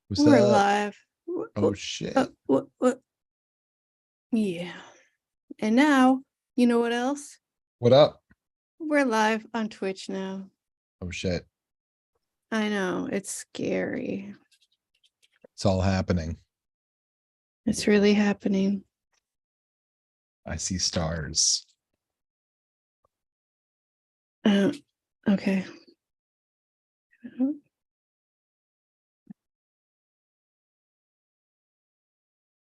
What's We're up? live. Oh shit. What? Yeah. And now, you know what else? What up? We're live on Twitch now. Oh shit. I know, it's scary. It's all happening. It's really happening. I see stars. Uh, okay.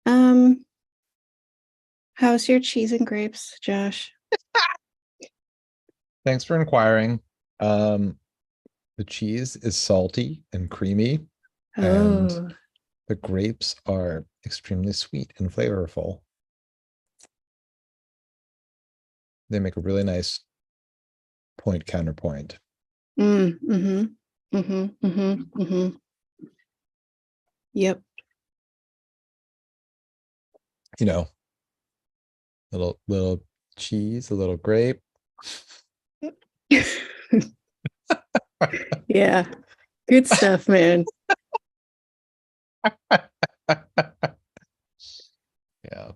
Um, how's your cheese and grapes, Josh? Thanks for inquiring. Um, the cheese is salty and creamy, and Oh, the grapes are extremely sweet and flavorful. They make a really nice point counterpoint. mm-hmm. Mm-hmm. Mm-hmm. Mm-hmm. Yep. You know, little cheese, a little grape. Yeah. Good stuff, man. Yeah.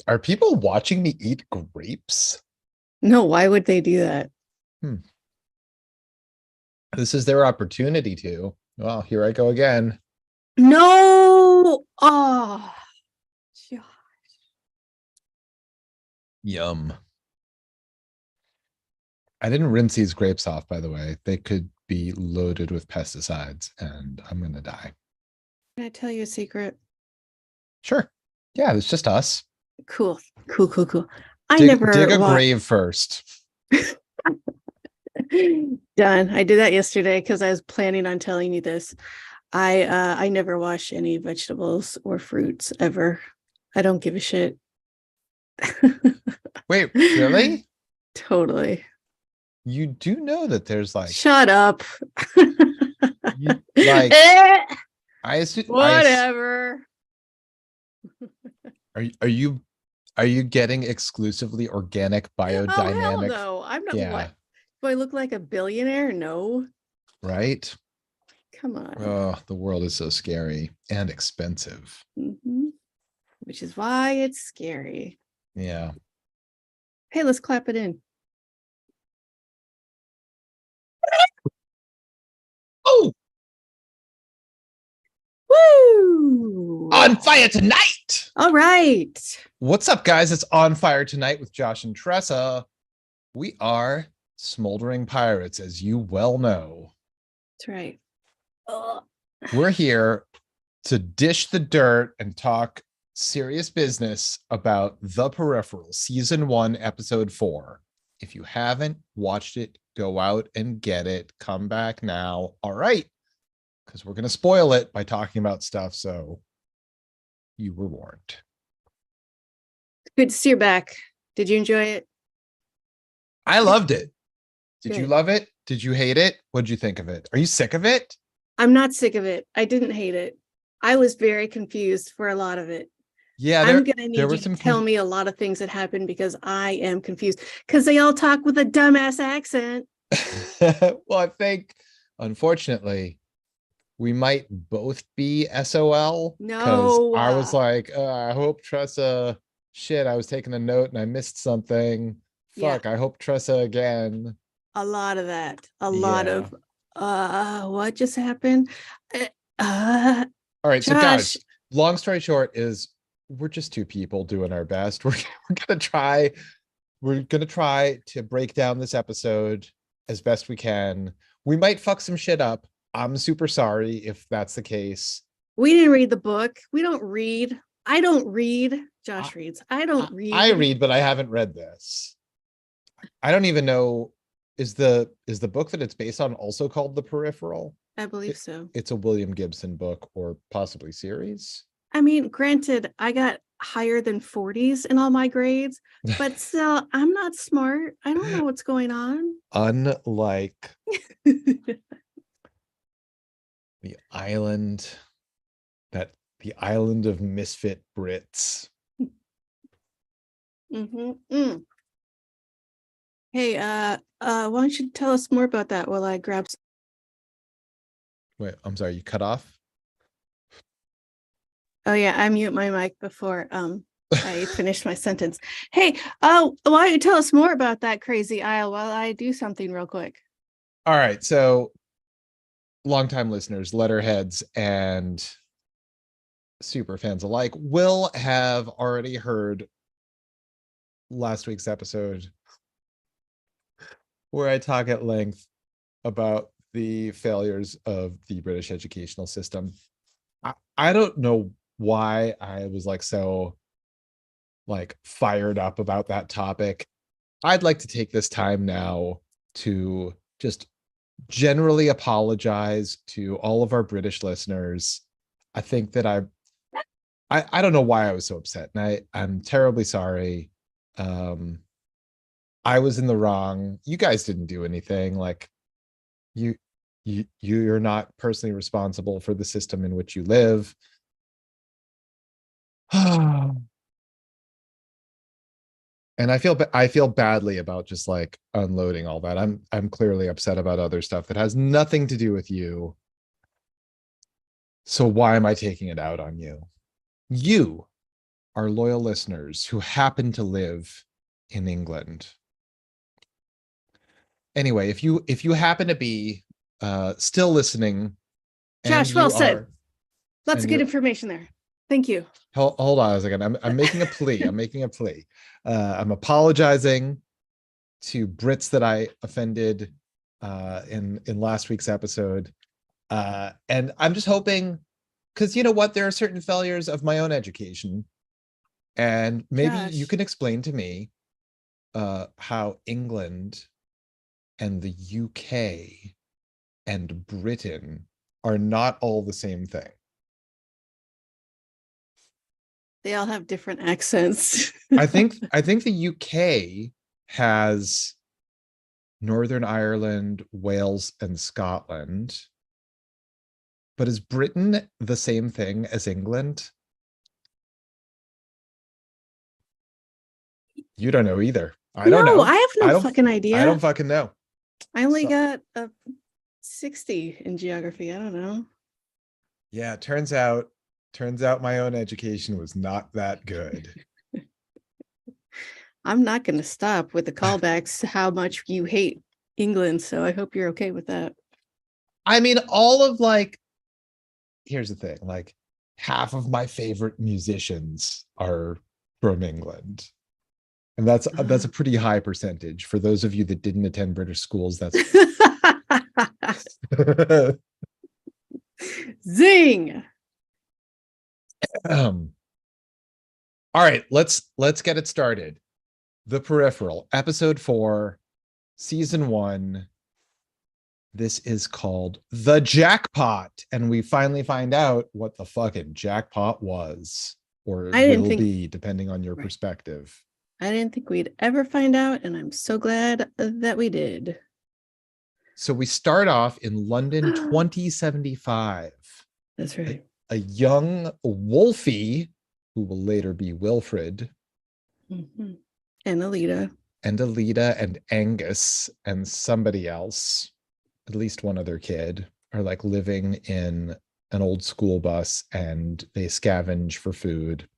Are people watching me eat grapes? No, why would they do that? Hmm. This is their opportunity to. Well, here I go again. No. Oh, Yum. I didn't rinse these grapes off, by the way. They could be loaded with pesticides and I'm going to die. can I tell you a secret? Sure. Yeah, it's just us. Cool. Cool. I Dig never a watched. grave first. Done. I did that yesterday because I was planning on telling you this. I never wash any vegetables or fruits ever. I don't give a shit. Wait, really? Totally. You do know that there's like, Shut up. you like, I assume, Whatever. are you, are you getting exclusively organic Oh hell biodynamic? no. I'm not Yeah, what? Do I look like a billionaire? No. right? Come on. Oh, the world is so scary and expensive. Mhm. Which is why it's scary. Yeah. Hey, let's clap it in. Oh, Woo! on fire tonight. All right. What's up, guys? It's On Fire Tonight with Josh and Tressa. We are smoldering pirates, as you well know. That's right. Ugh. We're here to dish the dirt and talk serious business about The Peripheral, Season 1, Episode 4. If you haven't watched it, go out and get it. Come back now. All right. Because we're going to spoil it by talking about stuff. So you were warned. Good to see you back. Did you enjoy it? I loved it. Did you Good. love it? Did you hate it? What'd you think of it? Are you sick of it? I'm not sick of it. I didn't hate it. I was very confused for a lot of it. Yeah, I'm going to there need were you to some tell me a lot of things that happened because I am confused because they all talk with a dumbass accent. well, I think unfortunately we might both be SOL because No, I was like, I hope Tressa shit, I was taking a note and I missed something. yeah, Fuck, I hope Tressa again. a lot of that. A lot Yeah. of what just happened? Uh All right, so Josh, guys, long story short is we're just two people doing our best. We're gonna try to break down this episode as best we can. We might fuck some shit up. I'm super sorry if that's the case. we didn't read the book. We don't read. I don't read. I, Josh reads. I don't I read. read, but I haven't read this. I don't even know. Is the book that it's based on also called The Peripheral? I believe It, so. it's a William Gibson book or possibly series. I mean, granted, I got higher than 40s in all my grades, but still, I'm not smart. I don't know what's going on. Unlike the island the island of misfit Brits. Mm. Hey, why don't you tell us more about that while I grab some Wait, I'm sorry, you cut off? Oh yeah, I mute my mic before I finish my sentence. Hey, oh, why don't you tell us more about that crazy aisle while I do something real quick? All right. So, longtime listeners, letterheads, and super fans alike will have already heard last week's episode where I talk at length about the failures of the British educational system. I don't know why I was like so like fired up about that topic. I'd like to take this time now to just generally apologize to all of our British listeners. I think that I don't know why I was so upset, and I'm terribly sorry. Um, I was in the wrong. You guys didn't do anything. Like you, you're not personally responsible for the system in which you live. And I feel badly about just like unloading all that. I'm clearly upset about other stuff that has nothing to do with you. So why am I taking it out on you? You are loyal listeners who happen to live in England. Anyway, if you happen to be still listening and Josh, well you said. are Lots and of good you're information there. Thank you. hold on a second. I'm making a plea. I'm making a plea. I'm apologizing to Brits that I offended in last week's episode. And I'm just hoping, because you know what, there are certain failures of my own education, and maybe you Josh, can explain to me how England and the UK and Britain are not all the same thing. they all have different accents. I think the UK has Northern Ireland, Wales, and Scotland. But is Britain the same thing as England? You don't know either. I don't No, I know. have no fucking I don't idea. fucking know. I only So got a 60 in geography. I don't know. yeah, turns out my own education was not that good. I'm not going to stop with the callbacks to how much you hate England. So I hope you're okay with that. I mean, all of like, here's the thing, like half of my favorite musicians are from England. And that's a pretty high percentage. For those of you that didn't attend British schools, that's Zing. all right, let's get it started. The Peripheral, episode 4, season 1. This is called The Jackpot, and we finally find out what the fucking jackpot was, or I didn't will think, be, depending on your right. perspective. I didn't think we'd ever find out. And I'm so glad that we did. So we start off in London 2075. That's A, right. a young Wolfie, who will later be Wilfred, Mhm. And Alita. and Alita and Angus and somebody else, at least one other kid, are like living in an old school bus, and they scavenge for food.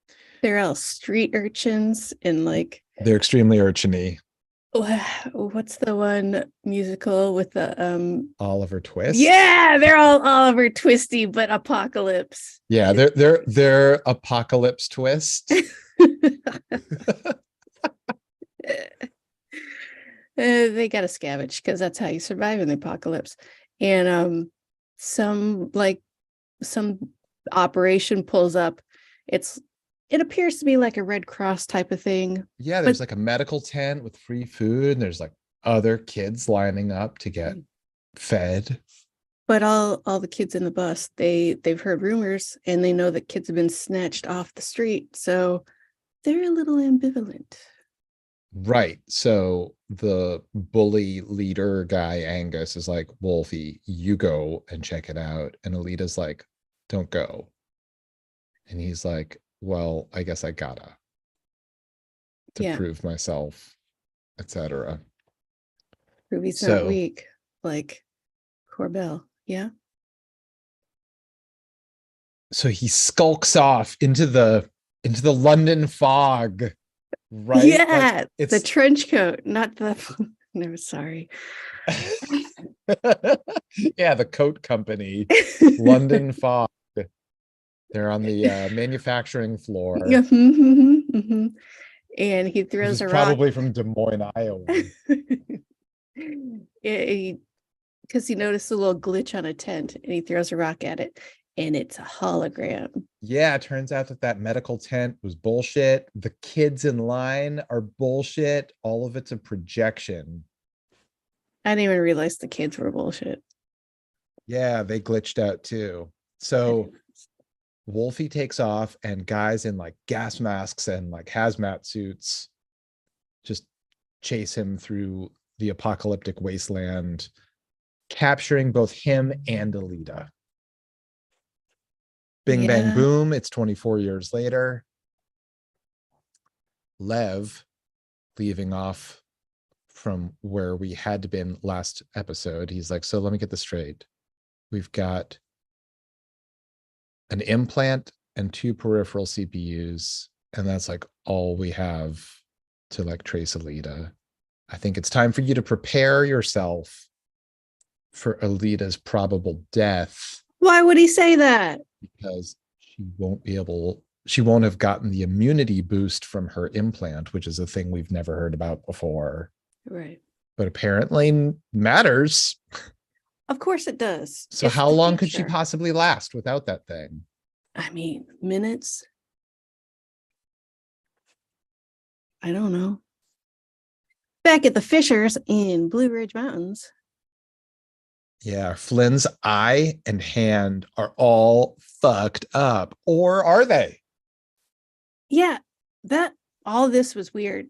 They're all street urchins and like, They're extremely urchiny. what's the one musical with the Oliver Twist. yeah, they're all Oliver Twisty, but apocalypse. Yeah, they're apocalypse twist. They gotta scavenge because that's how you survive in the apocalypse. And some like some operation pulls up. It's it appears to be like a Red Cross type of thing, Yeah, but there's like a medical tent with free food, and there's like other kids lining up to get fed. all the kids in the bus, they've heard rumors and they know that kids have been snatched off the street, so they're a little ambivalent. Right. So the bully leader guy, Angus, is like, Wolfie, you go and check it out. And Alita's like, don't go. And he's like, well, I guess I gotta, to Yeah, prove myself, etc. Ruby's not So weak like Corbell. Yeah. So he skulks off into the London fog, right? Like Yeah, the it's trench coat, not the. No, sorry. yeah, the coat company, London Fog. They're on the manufacturing floor. Yeah, mhm, mhm. And he This throws is a rock. probably from Des Moines, Iowa. Because he noticed a little glitch on a tent and he throws a rock at it and it's a hologram. Yeah, it turns out that that medical tent was bullshit. The kids in line are bullshit. All of it's a projection. I didn't even realize the kids were bullshit. Yeah, they glitched out too. So Wolfie takes off, and guys in like gas masks and like hazmat suits just chase him through the apocalyptic wasteland, capturing both him and Alita. Bing, bang, Yeah. boom. It's 24 years later. Lev, leaving off from where we had been last episode, he's like, so let me get this straight. We've got an implant and 2 peripheral CPUs, and that's like all we have to like trace Alita. I think it's time for you to prepare yourself for Alita's probable death, Why would he say that? because she won't have gotten the immunity boost from her implant, which is a thing we've never heard about before. Right. But apparently matters. Of course it does. So It's how the long could she future. possibly last without that thing? I mean, minutes. I don't know. Back at the Fishers in Blue Ridge Mountains. Yeah, Flynn's eye and hand are all fucked up. Or are they? Yeah, that all this was weird.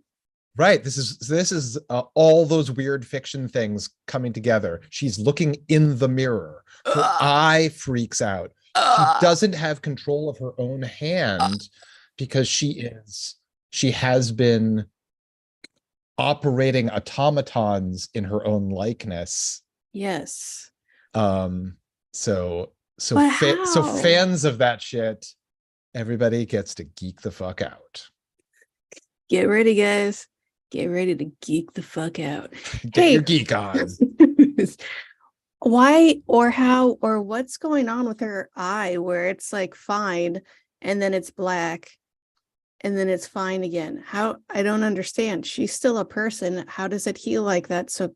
Right. This is all those weird fiction things coming together. She's looking in the mirror. Her eye freaks out. She doesn't have control of her own hand because she has been operating automatons in her own likeness. Yes. Um so But how? fans of that shit, everybody gets to geek the fuck out. Get ready, guys. Get ready to geek the fuck out. Get your Hey, geek on. why or how or what's going on with her eye where it's like fine and then it's black and then it's fine again? How? I don't understand. She's still a person. How does it heal like that? So,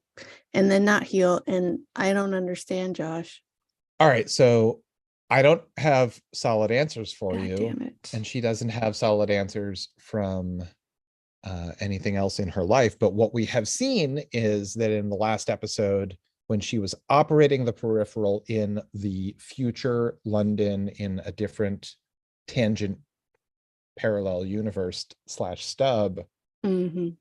and then not heal. And I don't understand, Josh. All right, so I don't have solid answers for God you, damn it. and she doesn't have solid answers from anything else in her life. But what we have seen is that in the last episode, when she was operating the peripheral in the future London in a different tangent parallel universe slash stub, Mhm.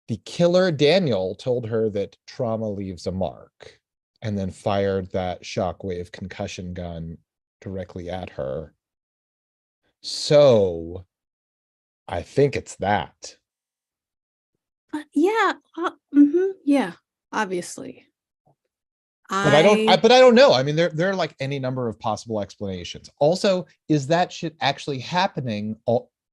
the killer Daniel told her that trauma leaves a mark, and then fired that shockwave concussion gun directly at her. So I think it's that. Yeah. Yeah. Obviously. But I don't I. but I don't know. I mean, there are like any number of possible explanations. Also, is that shit actually happening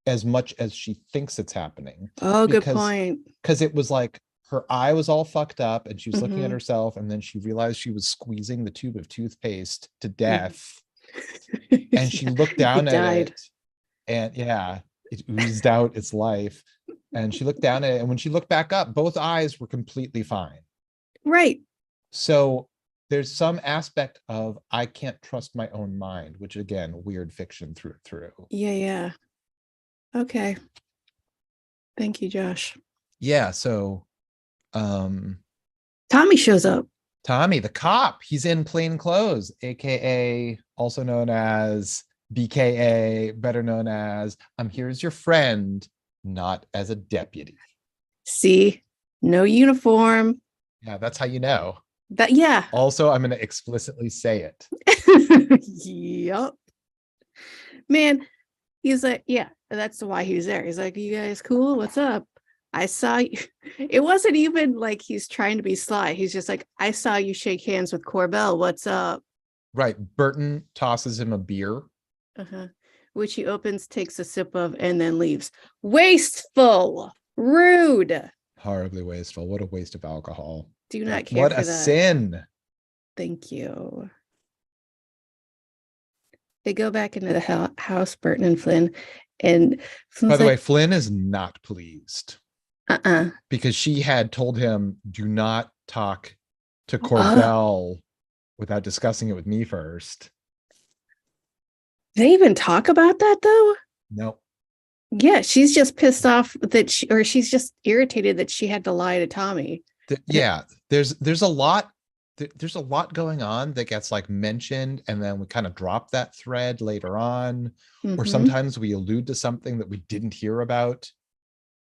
as much as she thinks it's happening? Oh, good Because point. it was like her eye was all fucked up and she was looking at Mhm. herself, and then she realized she was squeezing the tube of toothpaste to Mhm. death, and she Yeah, looked it down at died. it, and yeah, it oozed out its life, and she looked down at it, and when she looked back up, both eyes were completely fine. Right. So there's some aspect of I can't trust my own mind, which again, weird fiction through. Yeah, yeah. Okay. Thank you, Josh. Yeah, so um Tommy shows up. Tommy, the cop, he's in plain clothes, aka also known as BKA, better known as I'm here as your friend, not as a deputy. See, no uniform. Yeah, that's how you know. That, yeah. Also, I'm going to explicitly say it. Yup. Man, he's like, yeah, that's why he's there. He's like, you guys cool? What's up? I saw you. It wasn't even like he's trying to be sly. He's just like, I saw you shake hands with Corbell. What's up? Right. Burton tosses him a beer. Which he opens, takes a sip of, and then leaves. Wasteful, rude. Horribly wasteful. What a waste of alcohol. Do not care What for a that. sin. Thank you. They go back into the house, Burton and Flynn, and Flynn's By the way, like, Flynn is not pleased because she had told him, do not talk to Cordell without discussing it with me first. They even talk about that though? No. Yeah, she's just pissed off that she's just irritated that she had to lie to Tommy. Yeah, there's a lot going on that gets like mentioned, and then we kind of drop that thread later on, or sometimes we allude to something that we didn't hear about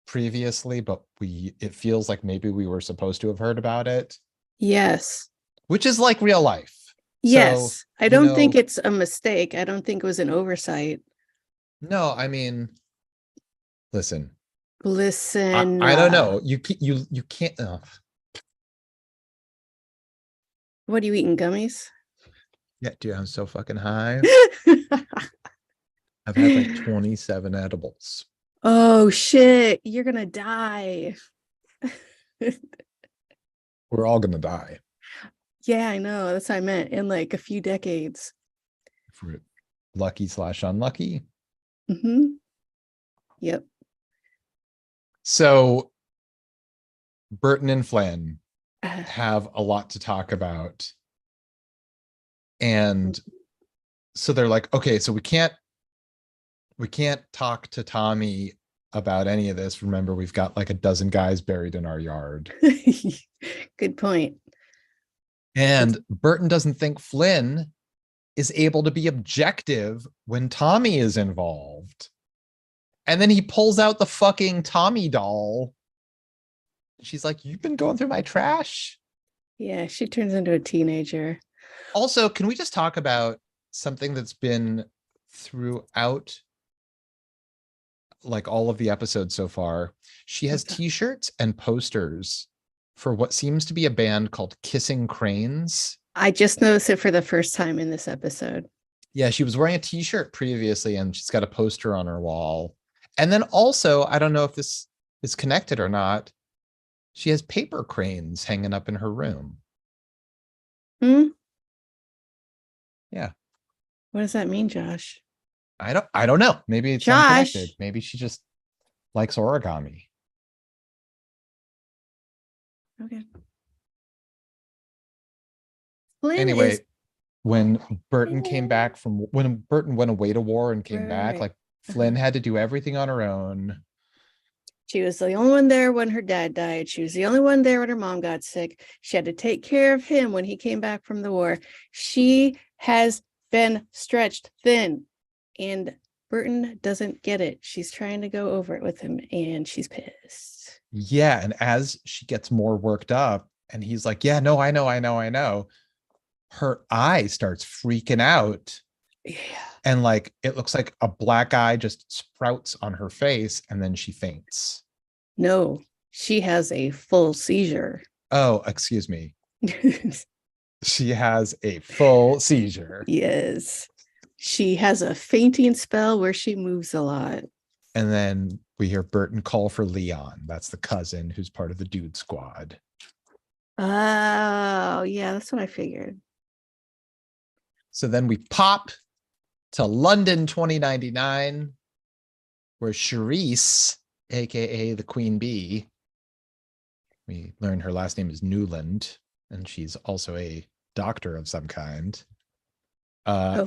previously, but it feels like maybe we were supposed to have heard about it. Yes. Which is like real life. Yes. So, I don't think it's a mistake. I don't think it was an oversight. No, I mean, listen. I don't know. You can't. What are you eating, gummies? Yeah, dude, I'm so fucking high. I've had like 27 edibles. Oh shit, you're gonna die. We're all gonna die. Yeah, I know. That's what I meant. In like a few decades. For lucky/unlucky. Yep. So Burton and Flynn have a lot to talk about. And so they're like, okay, so we can't talk to Tommy about any of this. Remember, we've got like a dozen guys buried in our yard. Good point. And Burton doesn't think Flynn is able to be objective when Tommy is involved. And then he pulls out the fucking Tommy doll. She's like, you've been going through my trash? Yeah, she turns into a teenager. Also, can we just talk about something that's been throughout like all of the episodes so far? She has t-shirts and posters for what seems to be a band called Kissing Cranes. I just noticed it for the first time in this episode. Yeah, she was wearing a t-shirt previously and she's got a poster on her wall. And then also, I don't know if this is connected or not, she has paper cranes hanging up in her room. Yeah. What does that mean, Josh? I don't know. Maybe it's unconnected. Maybe she just likes origami. Okay. Anyway, when Burton went away to war and came back, like Flynn had to do everything on her own. She was the only one there when her dad died. She was the only one there when her mom got sick. She had to take care of him when he came back from the war. She has been stretched thin, and Burton doesn't get it. She's trying to go over it with him, and she's pissed. Yeah, and as she gets more worked up, and he's like, yeah, no, I know. Her eye starts freaking out. Yeah. And like, it looks like a black eye just sprouts on her face and then she faints. No, she has a full seizure. Oh, excuse me. She has a full seizure. Yes. She has a fainting spell where she moves a lot. And then we hear Burton call for Leon. That's the cousin who's part of the dude squad. Oh, yeah, that's what I figured. So then we pop to London 2099, where Charisse, aka the Queen Bee, we learn her last name is Newland, and she's also a doctor of some kind,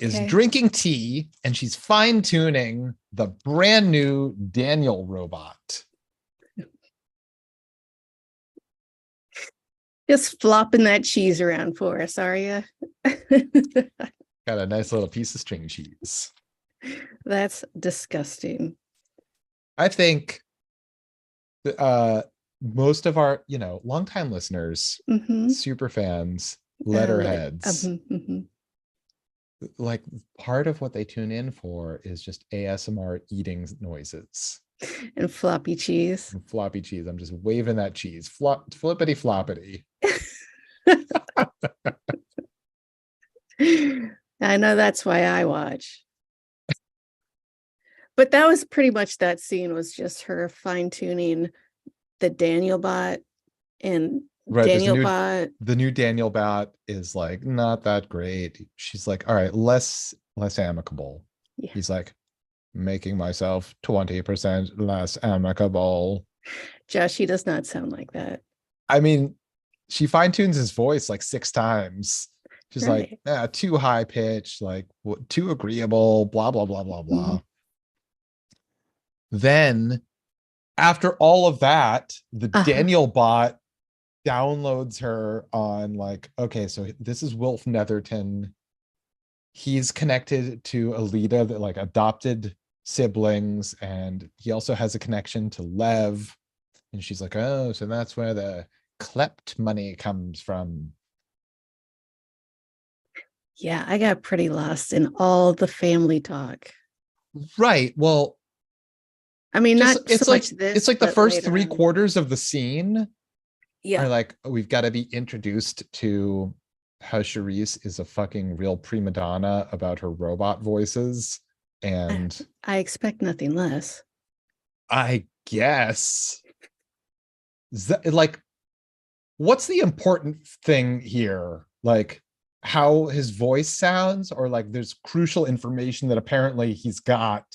is drinking tea, and she's fine-tuning the brand new Daniel robot. Just flopping that cheese around for us, are you? Got a nice little piece of string cheese. That's disgusting. I think most of our, longtime listeners, super fans, letterheads, like part of what they tune in for is just ASMR eating noises. And floppy cheese. I'm just waving that cheese. Flippity floppity. I know that's why I watch. But that was pretty much that scene was just her fine tuning the Daniel bot and Right. Daniel bot. The new Daniel Bat is like not that great. She's like, all right, less amicable. Yeah. He's like, making myself 20% less amicable. Josh, he does not sound like that. I mean, she fine tunes his voice like 6 times. She's like, Right. too high pitched, like too agreeable, blah, blah, blah, blah, Mhm. blah. Then, after all of that, the Uh-huh. Daniel bot downloads her on like, okay, so this is Wilf Netherton. He's connected to Alita, that like adopted siblings, and he also has a connection to Lev. And she's like, oh, so that's where the klept money comes from. Yeah, I got pretty lost in all the family talk. Right. Well, I mean, just not so much it's this, like the but first later three on. quarters of the scene are Yeah. like, we've got to be introduced to how Charisse is a fucking real prima donna about her robot voices. I, And I expect nothing less. I guess like, what's the important thing here? Like how his voice sounds, or like there's crucial information that apparently he's got?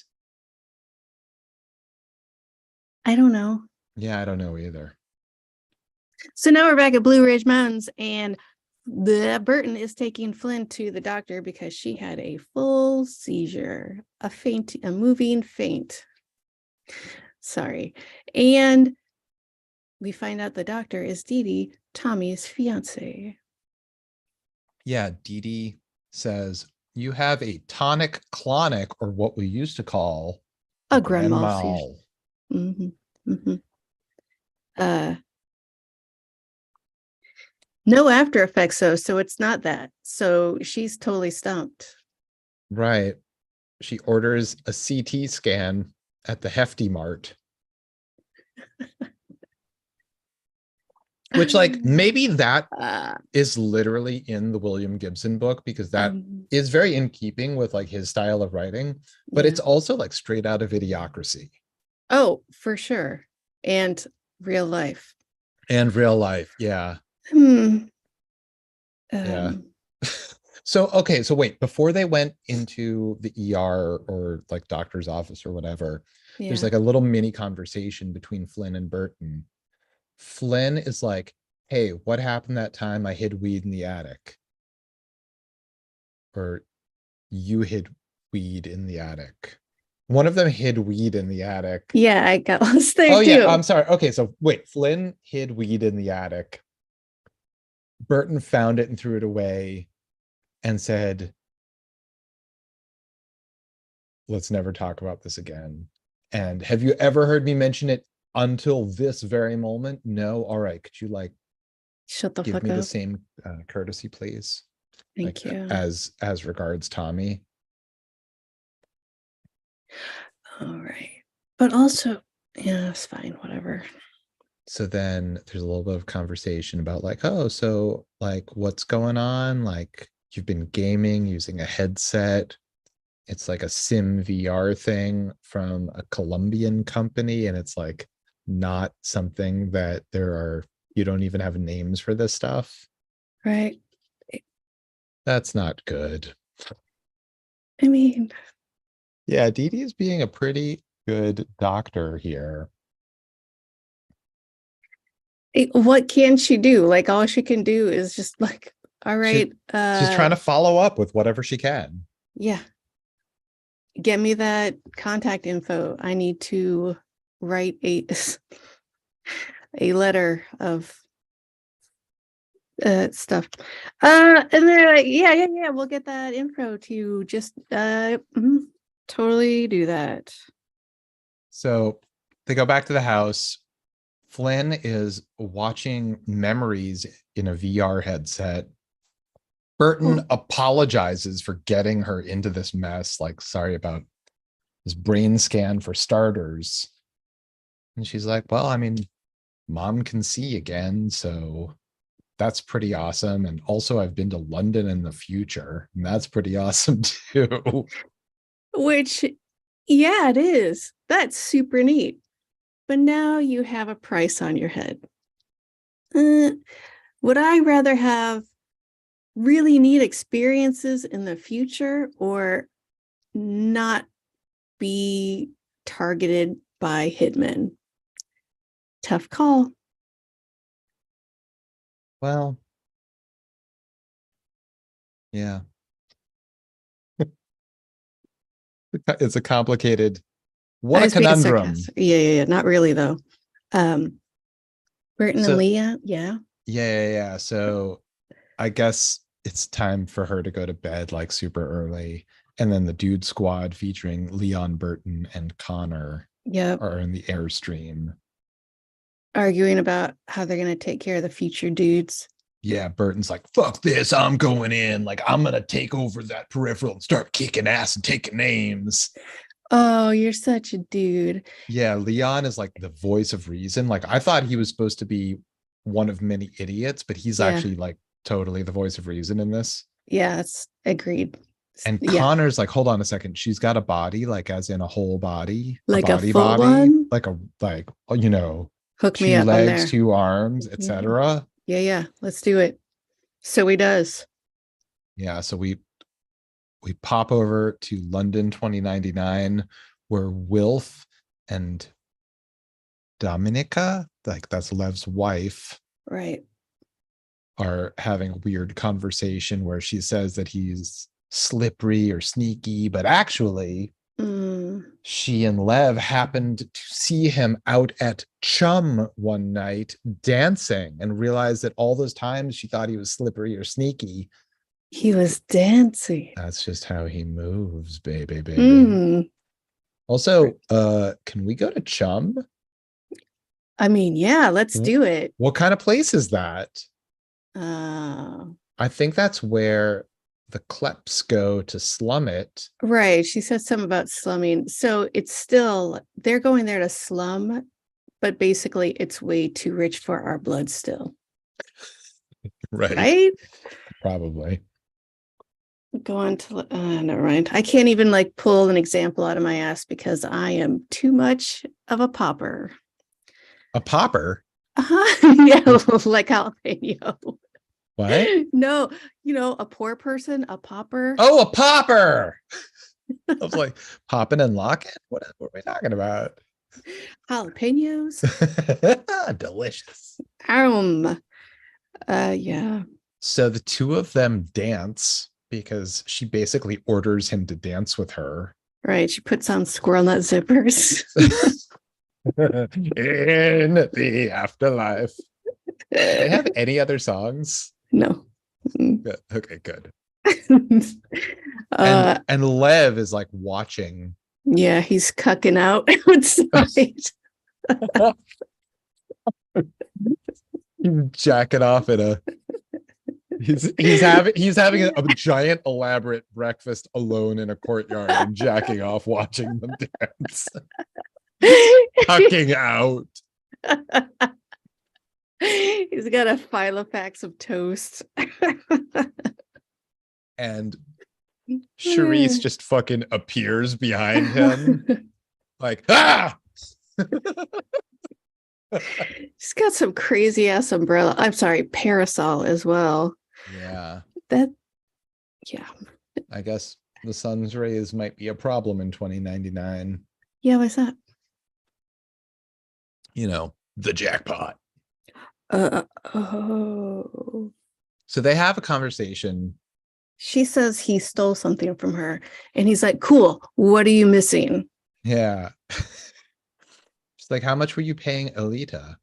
I don't know. Yeah, I don't know either. So now we're back at Blue Ridge Mountains, and the Burton is taking Flynn to the doctor because she had a full seizure, a moving faint. Sorry. And we find out the doctor is Dee Dee, Tommy's fiance. Yeah, Dee Dee says, you have a tonic clonic, or what we used to call a A grand grand mal seizure. mal. Mm-hmm. Mm-hmm. Uh, no after effects though, so it's not that. So she's totally stumped. Right. She orders a CT scan at the Hefty Mart, which like maybe that Uh, is literally in the William Gibson book, because that um, is very in keeping with like his style of writing, but yeah. it's also like straight out of Idiocracy Oh, for sure. And real life. and real life. Yeah. Hmm. Yeah. Um, So, okay. So wait, before they went into the ER or like doctor's office or whatever, there's yeah. like a little mini conversation between Flynn and Burton. Flynn is like, hey, what happened that time I hid weed in the attic? Or you hid weed in the attic. One of them hid weed in the attic. Yeah, I got lost there Oh yeah, I'm too. sorry. Okay, so wait, Flynn hid weed in the attic. Burton found it and threw it away and said, let's never talk about this again. And have you ever heard me mention it until this very moment? No. All right. Could you like Shut the give fuck me the up. same courtesy, please? Thank Like you. as regards Tommy. All right. But also, yeah, it's fine, whatever. So then there's a little bit of conversation about like, oh, so like what's going on? Like you've been gaming using a headset. It's like a sim VR thing from a Colombian company, and it's like not something that you don't even have names for this stuff. Right. That's not good. I mean, Yeah, Dee Dee is being a pretty good doctor here. what can she do? Like all she can do is just like, all She right, she's trying to follow up with whatever she can. yeah, get me that contact info. I need to write a letter of stuff. And they're like, yeah, we'll get that info to you. Just totally do that. So they go back to the house. Flynn is watching Memories in a VR headset. Burton Oh, apologizes for getting her into this mess. Like, sorry about this brain scan for starters. And she's like, well, I mean, mom can see again. So that's pretty awesome. And also, I've been to London in the future, and that's pretty awesome too. which Yeah, it is. That's super neat. But now you have a price on your head. Uh, would I rather have really neat experiences in the future or not be targeted by hitmen? Tough call. Well, yeah, it's a complicated, what I a was being conundrum. sarcastic. Yeah. Not really though. Um, Burton and So, Leah, yeah. yeah. So I guess it's time for her to go to bed like super early. And then the dude squad featuring Leon Burton and Connor Yep. are in the airstream. Arguing about how they're gonna take care of the future dudes. Yeah, Burton's like, fuck this, I'm going in. Like, I'm gonna take over that peripheral and start kicking ass and taking names. Oh, you're such a dude. Yeah, Leon is like the voice of reason. Like, I thought he was supposed to be one of many idiots, but he's Yeah. actually like totally the voice of reason in this. Yeah, that's agreed. And Yeah. Connor's like, hold on a second. She's got a body, like as in a whole body, a Like a body full body, one. like a like you know, Hook me two up. I'm legs, there. two arms, Mhm. etc. Yeah. Let's do it. So he does. Yeah, so we pop over to London 2099, where Wilf and Dominica, like that's Lev's wife, Right. are having a weird conversation where she says that he's slippery or sneaky, but actually Mm. she and Lev happened to see him out at Chum one night dancing and realized that all those times she thought he was slippery or sneaky, He was dancing. that's just how he moves, baby. Mm. Also, can we go to Chum? I mean, yeah, let's do it. What kind of place is that? Uh, I think that's where the Kleps go to slum it. right. She said something about slumming. So it's still, they're going there to slum, but basically it's way too rich for our blood still. Right. Right? Probably. Go on to, never mind. I can't even like pull an example out of my ass because I am too much of a popper. A popper? Yeah, like jalapeno. What? No, a poor person, a popper. Oh, a popper. I was like, popping and locking? What are we talking about? Jalapenos. Delicious. Um, yeah. So the two of them dance because she basically orders him to dance with her. Right. She puts on squirrel nut zippers. In the afterlife. Do they have any other songs? No. Good. Okay, good. uh, And Lev is like watching. yeah, he's cucking out outside. Jacking off at a he's having a giant elaborate breakfast alone in a courtyard and jacking off watching them dance. Tucking out. He's got a Filofax of toast. And Charisse just fucking appears behind him. Like, ah! She's got some crazy ass umbrella. I'm sorry, parasol as well. Yeah. Yeah. I guess the sun's rays might be a problem in 2099. Yeah, what's that? You know, the jackpot. Oh. So they have a conversation. She says he stole something from her, and he's like, cool, what are you missing? Yeah. She's like, how much were you paying Alita?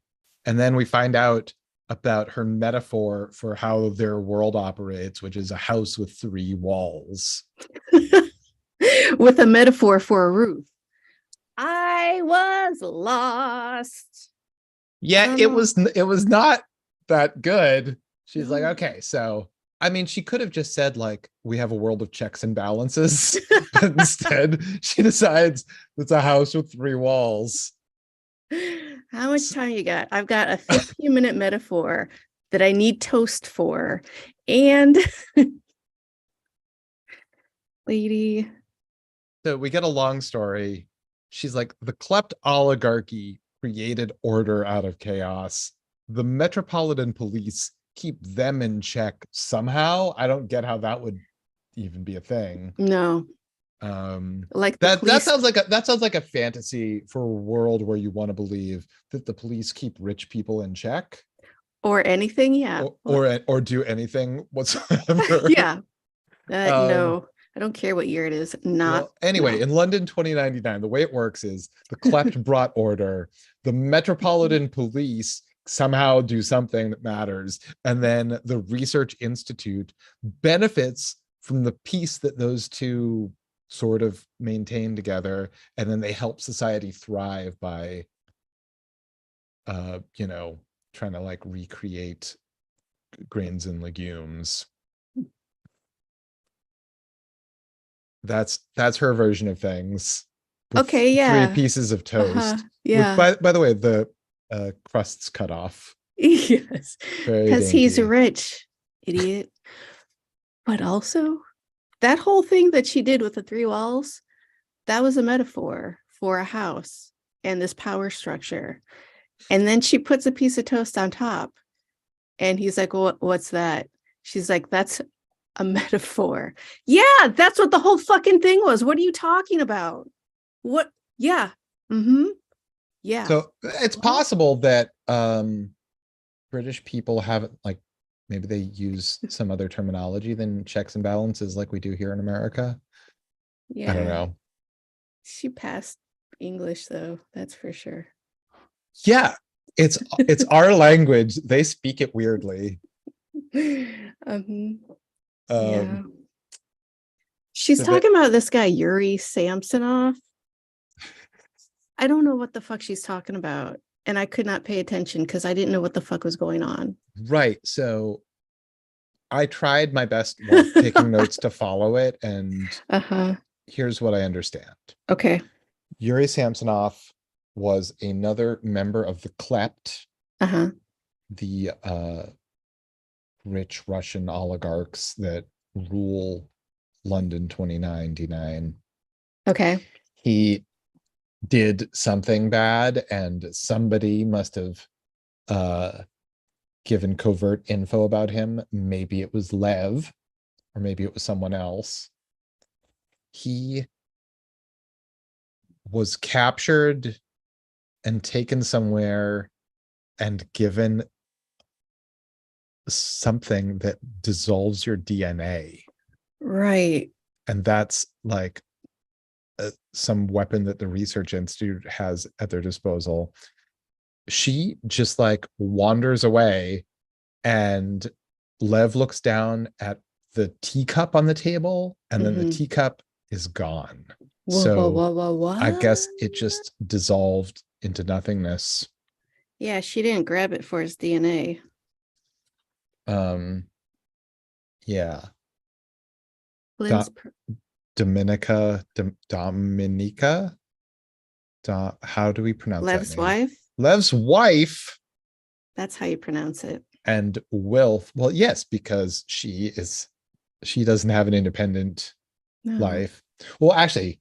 And then we find out about her metaphor for how their world operates, which is a house with 3 walls. With a metaphor for a roof. I was lost. Yeah, it was not that good. She's like, okay, so I mean, she could have just said like we have a world of checks and balances, but instead she decides it's a house with 3 walls. How much time you got? I've got a 15-minute metaphor that I need toast for. And lady, So we get a long story. She's like, the klept oligarchy created order out of chaos. The Metropolitan Police keep them in check somehow. I don't get how that would even be a thing. No, Um, like the that police sounds like a fantasy for a world where you want to believe that the police keep rich people in check or anything. Yeah. or do anything whatsoever. Yeah. um, No, I don't care what year it is. Not, Well, anyway, no. in London 2099, the way it works is the Klept brought order, the Metropolitan Police somehow do something that matters, and then the Research Institute benefits from the peace that those two sort of maintain together, and then they help society thrive by you know, trying to like recreate grains and legumes. That's her version of things with Okay, three yeah. pieces of Uh-huh. toast, which Yeah. by the way, the crust's cut off. Yes. Very Because he's dainty. rich, idiot. But also, that whole thing that she did with the three walls, that was a metaphor for a house and this power structure. And then she puts a piece of toast on top. And he's like, well, what's that? She's like, that's a metaphor. Yeah, that's what the whole fucking thing was. What are you talking about? What? Yeah. Mm-hmm. Yeah. So it's What? possible that British people haven't, like, maybe they use some other terminology than checks and balances like we do here in America. I don't Yeah. know. She passed English though, that's for sure. Yeah, it's our language. They speak it weirdly. um, yeah. Um, She's so that talking about this guy Yuri Samsonov. I don't know what the fuck she's talking about. And I could not pay attention because I didn't know what the fuck was going on. right. So I tried my best while taking notes to follow it, and Uh-huh. here's what I understand. Okay. Yuri Samsonov was another member of the Klept, Uh-huh. the rich Russian oligarchs that rule London 2099. Okay. He did something bad, and somebody must have uh, given covert info about him. Maybe it was Lev, or maybe it was someone else. He was captured and taken somewhere and given something that dissolves your DNA. Right. And that's like some weapon that the Research Institute has at their disposal. She just like wanders away, and Lev looks down at the teacup on the table, and then the Mm-hmm. teacup is gone. Whoa, whoa, So whoa, whoa, I what? guess it just dissolved into nothingness. Yeah, she didn't grab it for his DNA. Um, yeah. Lynn's Do- Dominica, Dominica. How do we pronounce that Lev's name? wife. Lev's wife. That's how you pronounce it. And Wilf. Well, yes, because she doesn't have an independent No. life. Well, actually,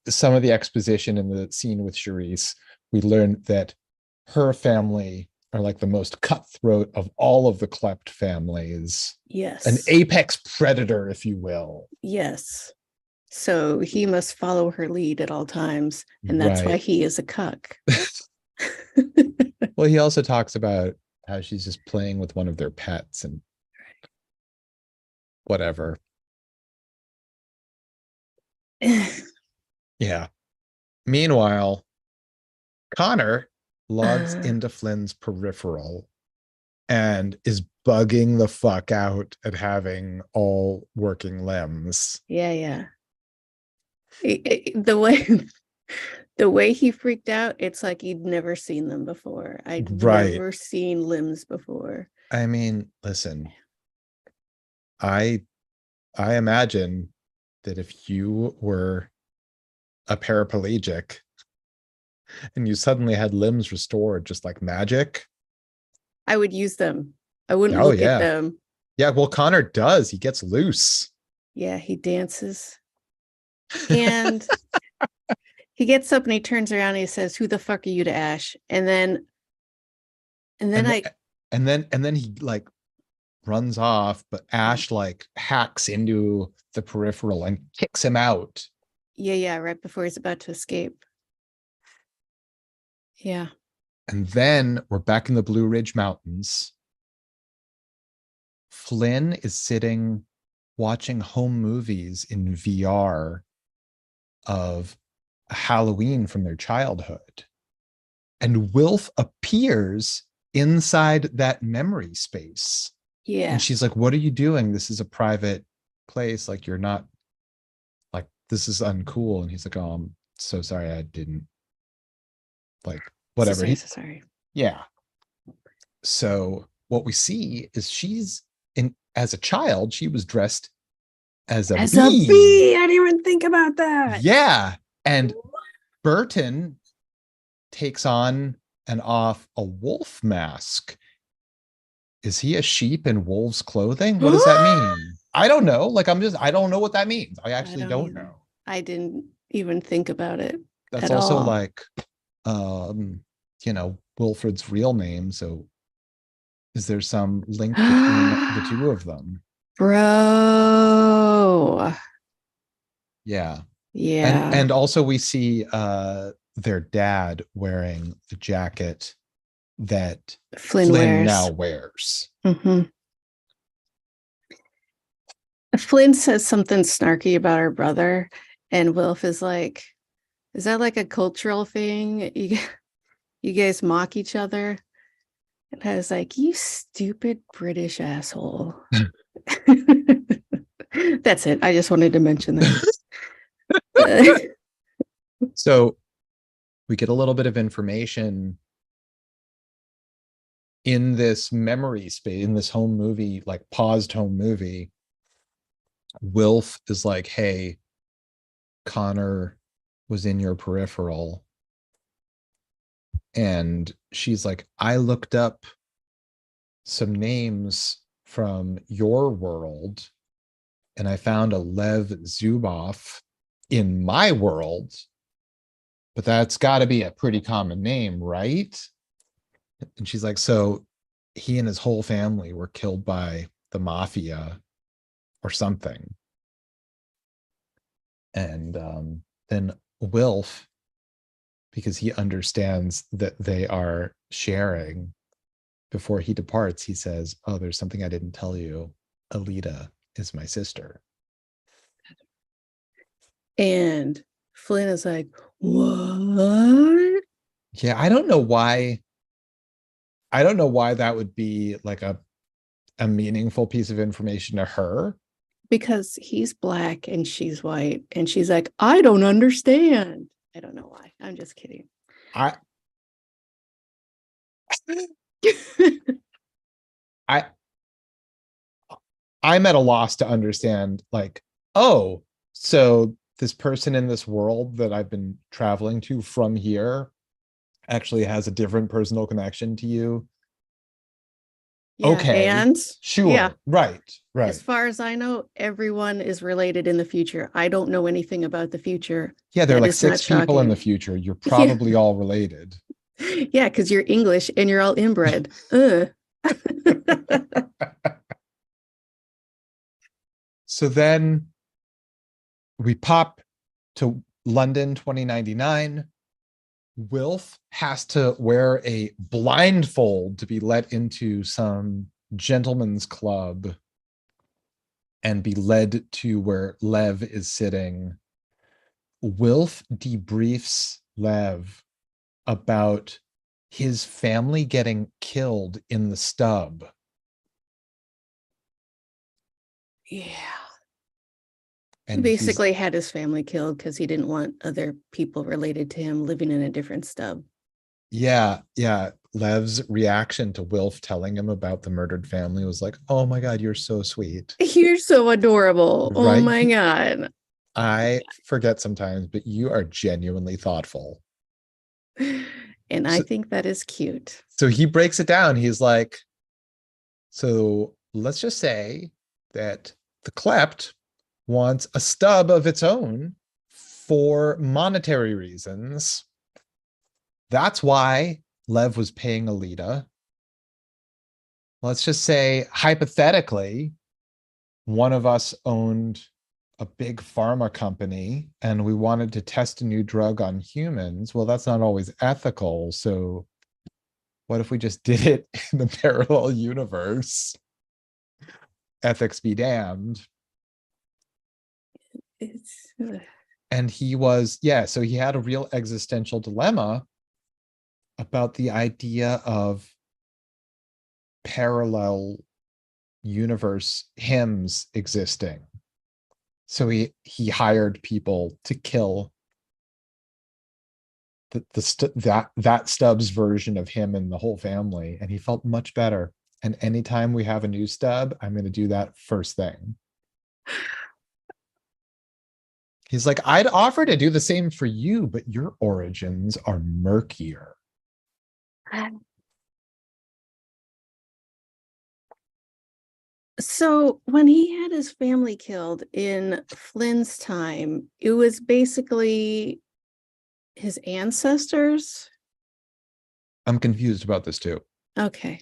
some of the exposition in the scene with Charisse, we learned that her family are like the most cutthroat of all of the Klept families, an Yes. apex predator, if you will. Yes. So he must follow her lead at all times. And that's why Right. he is a cuck. Well, he also talks about how she's just playing with one of their pets and whatever. Yeah. Meanwhile, Connor logs uh, into Flynn's Peripheral and is bugging the fuck out at having all working limbs. yeah, yeah. The way the way he freaked out, it's like he'd never seen them before. I'd Right. never seen limbs before. I mean, listen, I I imagine that if you were a paraplegic and you suddenly had limbs restored just like magic. I would use them. I wouldn't Oh look at yeah. them. Yeah, well, Connor does. He gets loose. Yeah, he dances. And he gets up and he turns around and he says, "Who the fuck are you?" to Ash. And then and I, then he like runs off, but Ash like hacks into the peripheral and kicks him out. yeah, right before he's about to escape. Yeah. And then we're back in the Blue Ridge Mountains. Flynn is sitting watching home movies in VR of Halloween from their childhood. And Wilf appears inside that memory space. Yeah. And she's like, "What are you doing? This is a private place. Like, you're not, like, this is uncool." And he's like, "Oh, I'm so sorry. I didn't, like, So whatever." sorry, so sorry. Yeah. So what we see is she's in, as a child, she was dressed as a As a bee. bee. I didn't even think about that. Yeah. And Burton takes on and off a wolf mask. Is he a sheep in wolf's clothing? What does that mean? I don't know. Like, I don't know what that means. I I actually don't don't either. know. I didn't even think about it That's at also all. like, Wilfred's real name. So is there some link between the two of them? Bro. Yeah. and Yeah. and also we see their dad wearing the jacket that Flynn Flynn now wears. wears. Hmm. Flynn says something snarky about her brother, and Wilf is like, "Is that like a cultural thing? You guys mock each other?" And I was like, "You stupid British asshole." That's it. I just wanted to mention that. So we get a little bit of information in this memory space, in this home movie, like paused home movie. Wilf is like, "Hey, Connor was in your peripheral." And she's like, "I looked up some names from your world and I found a Lev Zubov in my world, but that's got to be a pretty common name, right?" And she's like, "So he and his whole family were killed by the mafia or something." And then Wilf, because he understands that they are sharing, before he departs, he says, "Oh, there's something I didn't tell you. Alita is my sister." And Flynn is like, "What?" Yeah, I don't know why. I don't know why that would be like a meaningful piece of information to her. Because he's black and she's white. And she's like, "I don't understand." I don't know why. I'm just kidding. I I I'm at a loss to understand, like, oh, so this person in this world that I've been traveling to from here actually has a different personal connection to you. Yeah. Okay, And yeah, sure. Right, as right. far as I know, everyone is related in the future. I don't know anything about the future. Yeah, there are That like is not six people in the shocking. future. You're Yeah. probably all related. Yeah, because you're English and you're all inbred. Ugh. So then we pop to London 2099. Wilf has to wear a blindfold to be let into some gentleman's club and be led to where Lev is sitting. Wilf debriefs Lev about his family getting killed in the stub. Yeah. He And he's, basically had his family killed because he didn't want other people related to him living in a different stub. yeah, yeah. Lev's reaction to Wilf telling him about the murdered family was like, "Oh my God, you're so sweet." You're so adorable. Oh Right? my God. I forget sometimes, but you are genuinely thoughtful. And I So, think that is cute. so he breaks it down. He's like, "So let's just say that the Klept wants a stub of its own for monetary reasons. That's why Lev was paying Alita. Let's just say, hypothetically, one of us owned a big pharma company and we wanted to test a new drug on humans. Well, that's not always ethical. So what if we just did it in the parallel universe? Ethics be damned. It's And he was, yeah, so he had a real existential dilemma about the idea of parallel universe hymns existing. So he hired people to kill that Stubbs version of him and the whole family, and he felt much better. And anytime we have a new Stub, I'm going to do that first thing. He's like, I'd offer to do the same for you, but your origins are murkier. So when he had his family killed in Flynn's time, it was basically his ancestors. I'm confused about this too. Okay.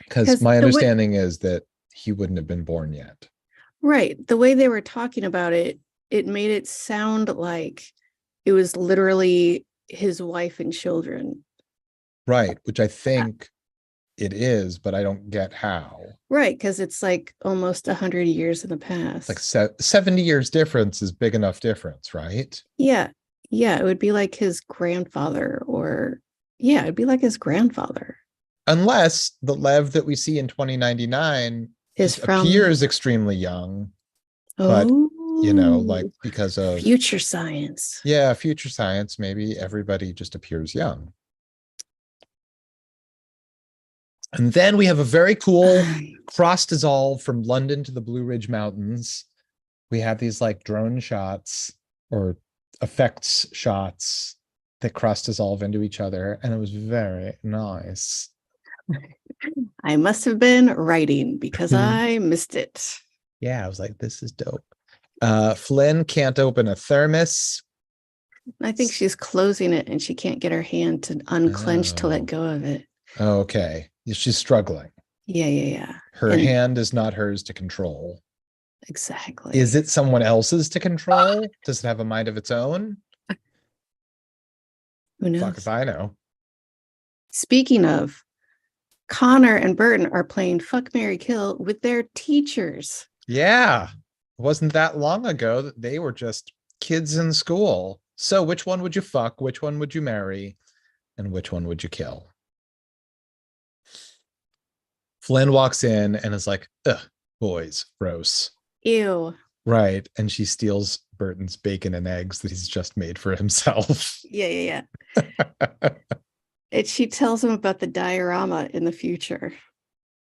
Because my understanding is that he wouldn't have been born yet. Right. The way they were talking about it, it made it sound like it was literally his wife and children. Right. Which I think it is, but I don't get how. Right. Because it's like almost 100 years in the past. Like 70 years difference is big enough difference, right? Yeah. Yeah. It would be like his grandfather it'd be like his grandfather. Unless the Lev that we see in 2099 appears extremely young. But, like because of future science. Yeah, future science, maybe everybody just appears young. And then we have a very cool cross dissolve from London to the Blue Ridge Mountains. We have these like drone shots or effects shots that cross dissolve into each other. And it was very nice. I must have been writing because I missed it. Yeah, I was like, this is dope. Flynn can't open a thermos. I think she's closing it and she can't get her hand to unclench to let go of it. Okay. She's struggling. Yeah. Her hand is not hers to control. Exactly. Is it someone else's to control? Does it have a mind of its own? Who knows? Fuck if I know. Speaking of, Connor and Burton are playing Fuck, Marry, Kill with their teachers. Yeah. It wasn't that long ago that they were just kids in school. So which one would you fuck? Which one would you marry? And which one would you kill? Flynn walks in and is like, ugh, boys, gross. Ew. Right. And she steals Burton's bacon and eggs that he's just made for himself. Yeah. And she tells him about the diorama in the future.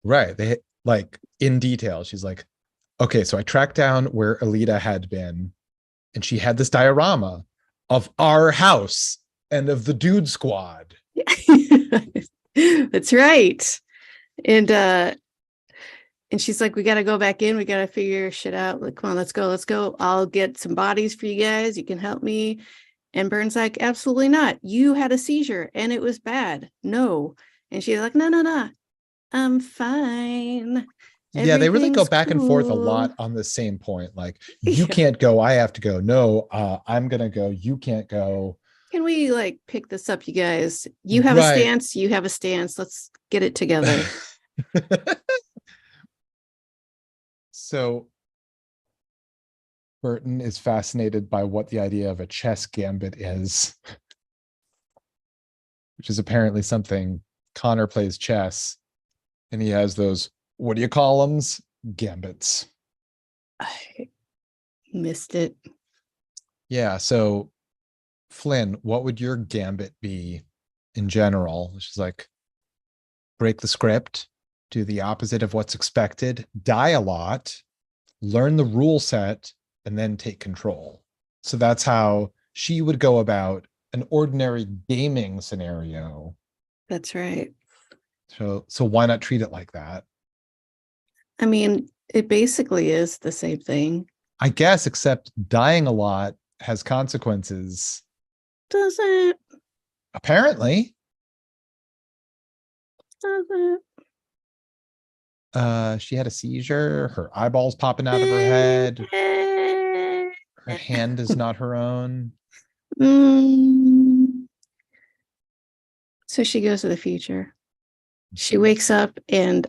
Right. They like in detail. She's like, okay, so I tracked down where Alita had been, and she had this diorama of our house and of the dude squad. That's right. And she's like, we got to go back in. We got to figure shit out. Like, come on, let's go. I'll get some bodies for you guys. You can help me. And Burns like, absolutely not. You had a seizure and it was bad. No. And she's like, no. I'm fine. Yeah, they really go back and forth a lot on the same point. Like, you can't go, I have to go. No, I'm gonna go. You can't go. Can we like pick this up, you guys? You have a stance. You have a stance. Let's get it together. So Burton is fascinated by what the idea of a chess gambit is, which is apparently something Connor plays chess, and he has those, what do you call them? Gambits. I missed it. Yeah, so Flynn, what would your gambit be in general? She's like, break the script, do the opposite of what's expected, die a lot, learn the rule set, and then take control. So that's how she would go about an ordinary gaming scenario. That's right. So why not treat it like that? I mean, it basically is the same thing. I guess, except dying a lot has consequences. Doesn't. Apparently. Doesn't. She had a seizure, her eyeballs popping out of her head, her hand is not her own. Mm. So she goes to the future. She wakes up and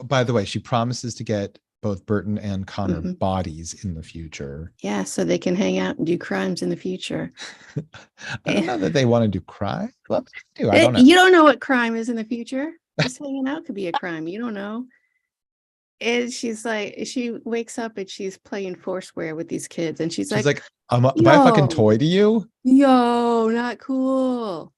By the way, she promises to get both Burton and Connor Mhm. bodies in the future. Yeah, so they can hang out and do crimes in the future. I don't know that they want to do crime. Well, they do. I Eh, don't know. you don't know what crime is in the future. Just hanging out could be a crime. You don't know. And she's like, she wakes up and she's playing Foursquare with these kids, and she's She's like, like, am I a fucking yo, toy to you? yo, not cool.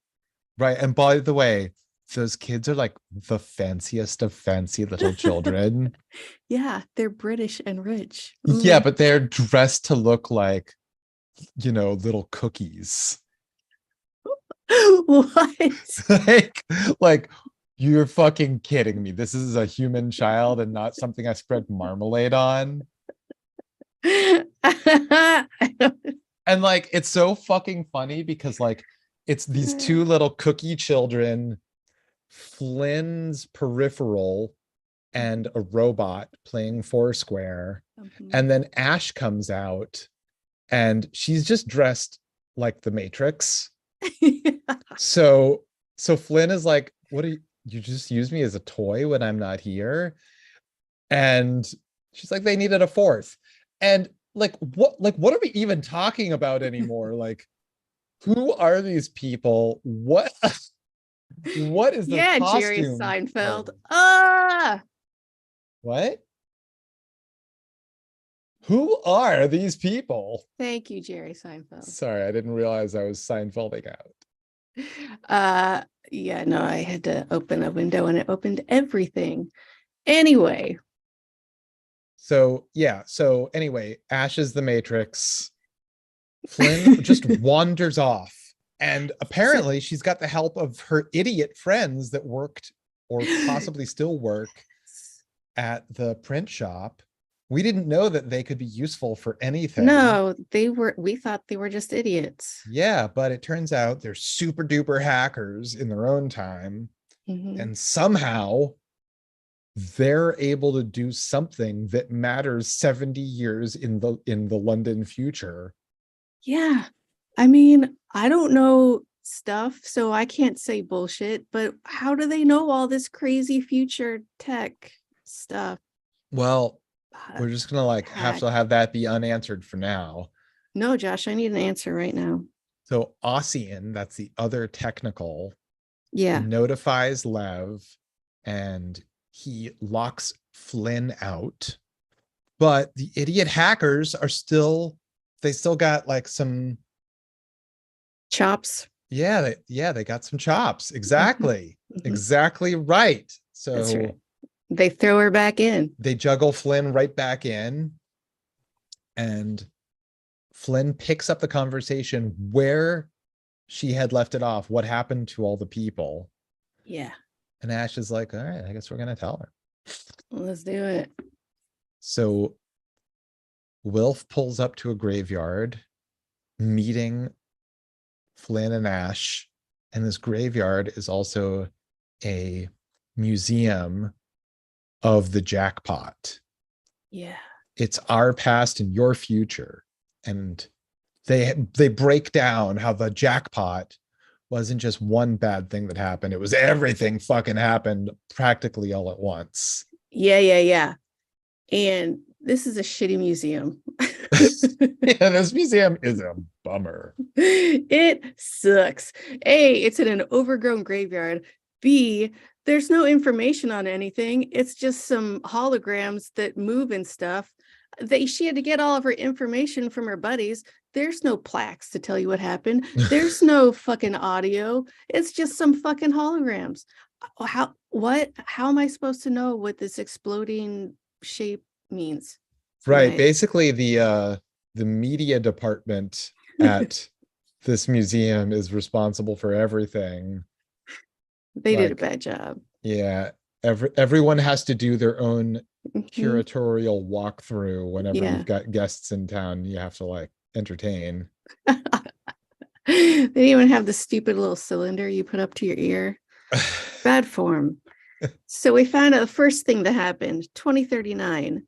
Right. And by the way, those kids are like the fanciest of fancy little children. Yeah, they're British and rich. Yeah, but they're dressed to look like, little cookies. What? like you're fucking kidding me. This is a human child and not something I spread marmalade on. And like it's so fucking funny because like it's these two little cookie children, Flynn's Peripheral and a robot playing Foursquare. And then Ash comes out and she's just dressed like the Matrix. So Flynn is like, what are you just use me as a toy when I'm not here? And she's like, they needed a fourth. And what are we even talking about anymore? Like, who are these people? What is the Yeah, Jerry costume? Seinfeld. Ah, What? Who are these people? thank you, Jerry Seinfeld. Sorry, I didn't realize I was Seinfelding out. Yeah, no, I had to open a window and it opened everything. Anyway. So anyway, Ash is the Matrix. Flynn just wanders off. And apparently she's got the help of her idiot friends that worked or possibly still work at the print shop. We didn't know that they could be useful for anything. No, we thought they were just idiots. Yeah, but it turns out they're super duper hackers in their own time. Mm-hmm. And somehow they're able to do something that matters 70 years in the London future. Yeah. I mean, I don't know stuff, so I can't say bullshit, but how do they know all this crazy future tech stuff? Well, we're just gonna have to have that be unanswered for now. No, Josh, I need an answer right now. So Ossian, that's the other technical, notifies Lev and he locks Flynn out. But the idiot hackers are they still got like some chops. Yeah, they got some chops. Exactly. Exactly right. So that's right. They throw her back in. They juggle Flynn right back in. And Flynn picks up the conversation where she had left it off. What happened to all the people? Yeah. And Ash is like, all right, I guess we're going to tell her. Let's do it. So Wilf pulls up to a graveyard, meeting Flynn and Ash. And this graveyard is also a museum of the jackpot. Yeah. It's our past and your future. And they break down how the jackpot wasn't just one bad thing that happened. It was everything fucking happened practically all at once. Yeah. And this is a shitty museum. Yeah, this museum is a bummer. It sucks. A, it's in an overgrown graveyard. B, there's no information on anything. It's just some holograms that move and stuff. She had to get all of her information from her buddies. There's no plaques to tell you what happened. There's no fucking audio. It's just some fucking holograms. How am I supposed to know what this exploding shape means? Right. Basically, the media department at this museum is responsible for everything. They did a bad job. Yeah. Everyone has to do their own curatorial walkthrough whenever you've got guests in town. You have to entertain. They didn't even have the stupid little cylinder you put up to your ear. Bad form. So we found out the first thing that happened, 2039,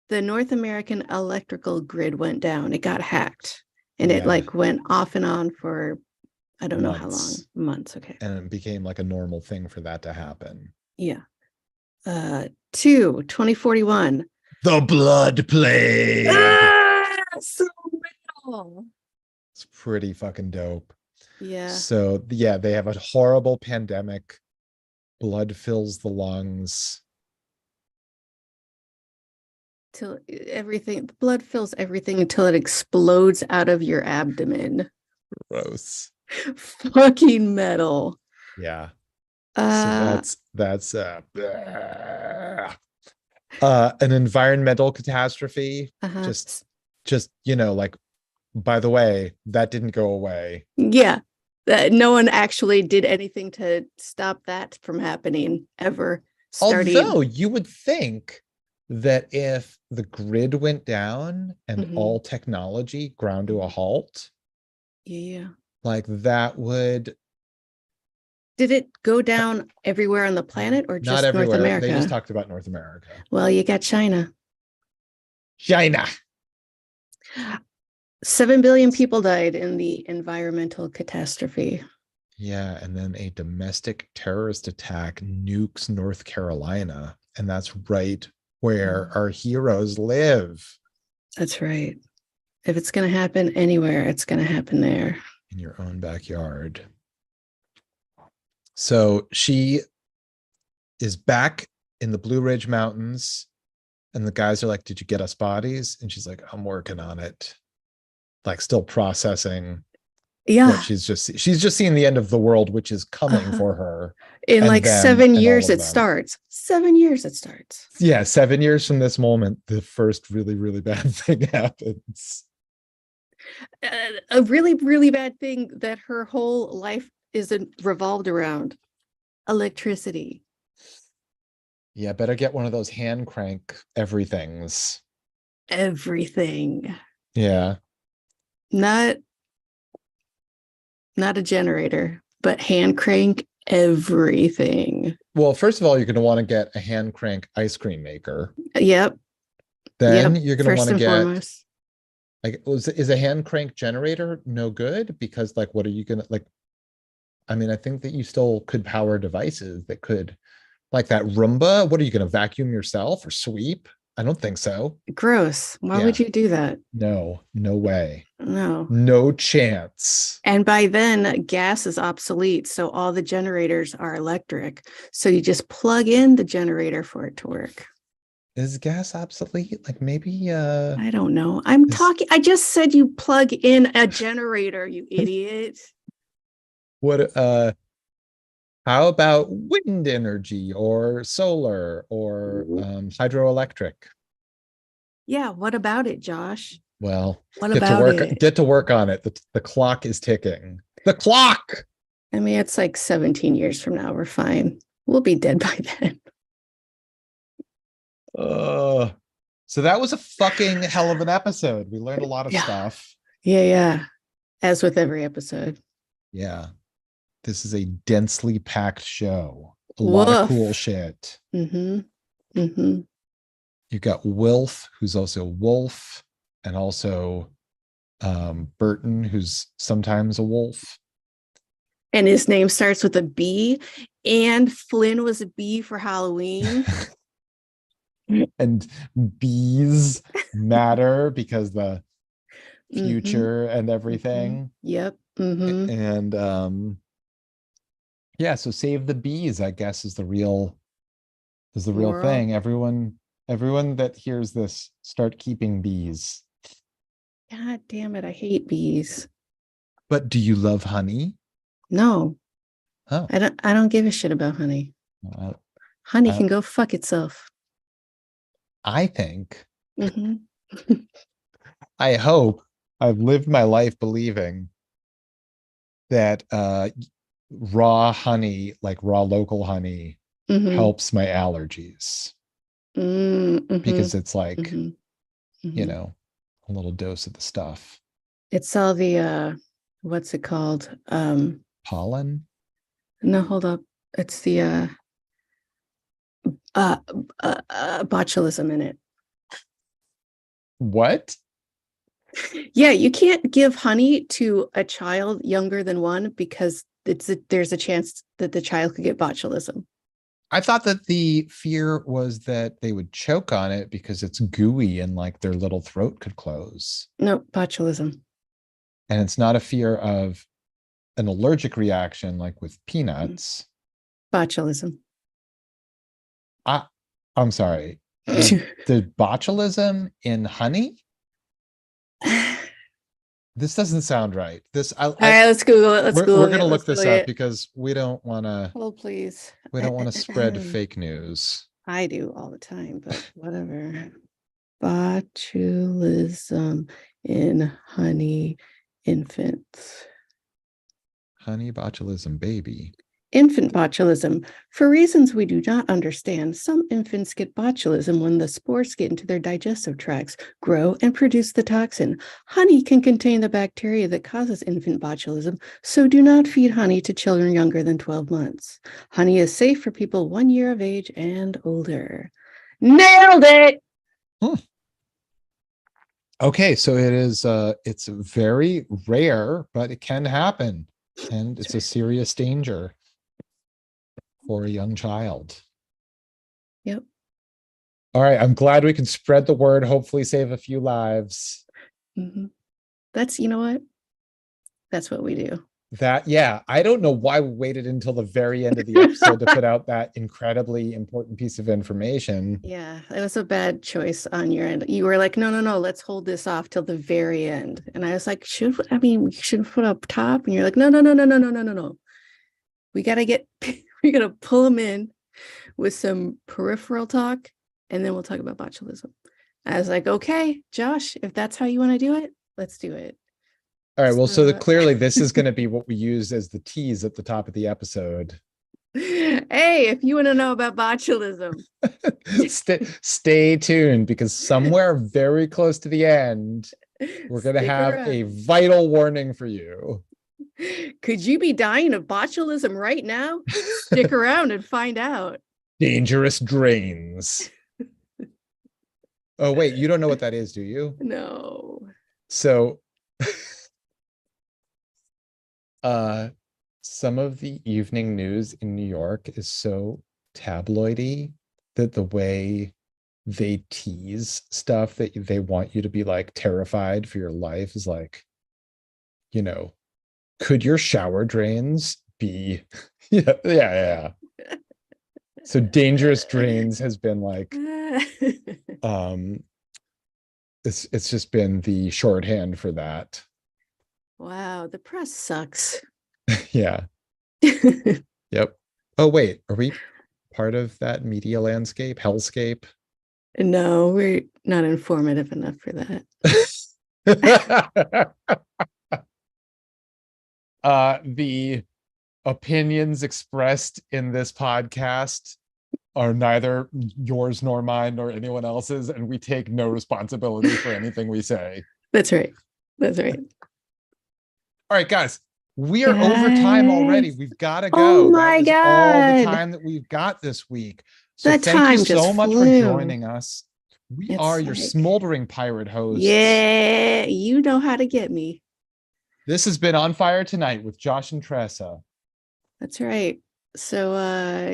the North American electrical grid went down. It got hacked. And it Yeah. like went off and on for I don't know how long. Months. Months. Okay. And it became like a normal thing for that to happen. Yeah. 2041. The Blood Plague. So metal. It's pretty fucking dope. Yeah. So yeah, they have a horrible pandemic. Blood fills the lungs. Till everything, the blood fills everything until it explodes out of your abdomen. Gross. Fucking metal. Yeah. Uh, So that's an environmental catastrophe. uh-huh. Just like, by the way, that didn't go away. Yeah. No one actually did anything to stop that from happening ever. Although you would think that if the grid went down and all technology ground to a halt, yeah, like that would. did it go down everywhere on the planet or Not just North everywhere. America? They just talked about North America. Well, you got China. 7 billion people died in the environmental catastrophe. Yeah, and then a domestic terrorist attack nukes North Carolina, and that's right where our heroes live. That's right. If it's going to happen anywhere, it's going to happen there. In your own backyard. So she is back in the Blue Ridge Mountains, and the guys are like, "Did you get us bodies?" And she's like, "I'm working on it." Like, still processing. Yeah. She's just seeing the end of the world, which is coming for her. In like 7 years, it starts. 7 years it starts. Yeah, 7 years from this moment, the first really, really bad thing happens. A really, really bad thing that her whole life isn't revolved around. Electricity. Yeah, better get one of those hand crank everythings. Everything. Yeah. Not a generator, but hand crank everything. Well, first of all, you're going to want to get a hand crank ice cream maker. Yep. Then you're going to want to get foremost. like, is a hand crank generator no good? Because like, what are you going to like? I mean, I think that you still could power devices that could, like that Roomba. What are you going to vacuum yourself or sweep? I don't think so. Gross. Why would you do that? No way. No chance. And by then, gas is obsolete. So all the generators are electric. So you just plug in the generator for it to work. Is gas obsolete? Like maybe I don't know. I just said you plug in a generator, you idiot. What how about wind energy or solar or hydroelectric? Yeah, what about it, Josh? Well, what about it? Get to work on it. The clock is ticking. The clock. I mean, it's like 17 years from now. We're fine. We'll be dead by then. So that was a fucking hell of an episode. We learned a lot of stuff. Yeah. As with every episode. Yeah. This is a densely packed show. A lot of cool shit. Mm-hmm. You've got Wilf, who's also Wolf, and also Burton, who's sometimes a wolf. And his name starts with a B. And Flynn was a bee for Halloween. And bees matter because the future and everything. Yep. And yeah, so save the bees, I guess, is the real thing. Everyone that hears this, start keeping bees. God damn it, I hate bees. But do you love honey? No. Oh. I don't give a shit about honey. Honey can go fuck itself. I think. I hope I've lived my life believing that raw honey, like raw local honey, helps my allergies. Because it's like, you know, a little dose of the stuff. It's all the what's it called? Pollen? No, hold up. It's the uh, botulism in it. What? Yeah, you can't give honey to a child younger than 1 because there's a chance that the child could get botulism. I thought that the fear was that they would choke on it because it's gooey and like their little throat could close. No, botulism. And it's not a fear of an allergic reaction like with peanuts. Botulism. I'm sorry. The botulism in honey? This doesn't sound right. All right, let's Google it. We're gonna look this up because we don't want to. Oh, please. We don't want to spread fake news. I do all the time, but whatever. Botulism in honey infants. Honey botulism baby. Infant botulism. For reasons we do not understand, some infants get botulism when the spores get into their digestive tracts, grow, and produce the toxin. Honey can contain the bacteria that causes infant botulism, so do not feed honey to children younger than 12 months. Honey is safe for people 1 year of age and older. Nailed it! Okay, so it's very rare, but it can happen. And it's a serious danger for a young child. Yep. All right, I'm glad we can spread the word, hopefully save a few lives. Mm-hmm. That's, you know what? That's what we do. I don't know why we waited until the very end of the episode to put out that incredibly important piece of information. Yeah, it was a bad choice on your end. You were like, no, let's hold this off till the very end. And I was like, we should put up top. And you're like, no. We gotta pull them in with some peripheral talk, and then we'll talk about botulism. I was like, okay, Josh, if that's how you want to do it, let's do it. All right. Well, so clearly this is going to be what we use as the tease at the top of the episode. Hey, if you want to know about botulism, stay tuned, because somewhere very close to the end, we're going to have a vital warning for you. Could you be dying of botulism right now? Stick around and find out. Dangerous drains. Oh, wait, you don't know what that is, do you? No. So some of the evening news in New York is so tabloidy that the way they tease stuff that they want you to be like terrified for your life is like, could your shower drains be yeah. So dangerous drains has been like it's just been the shorthand for that. Wow, the press sucks. Yeah. Yep. Oh, wait, are we part of that media landscape, hellscape? No, we're not informative enough for that. The opinions expressed in this podcast are neither yours nor mine nor anyone else's, and we take no responsibility for anything we say. That's right. All right, guys, we are over time already. We've got to go. Oh my God. All the time that we've got this week. So thank you so much for joining us. We are your smoldering pirate hosts. Yeah, you know how to get me. This has been On Fire Tonight with Josh and Tressa. That's right. So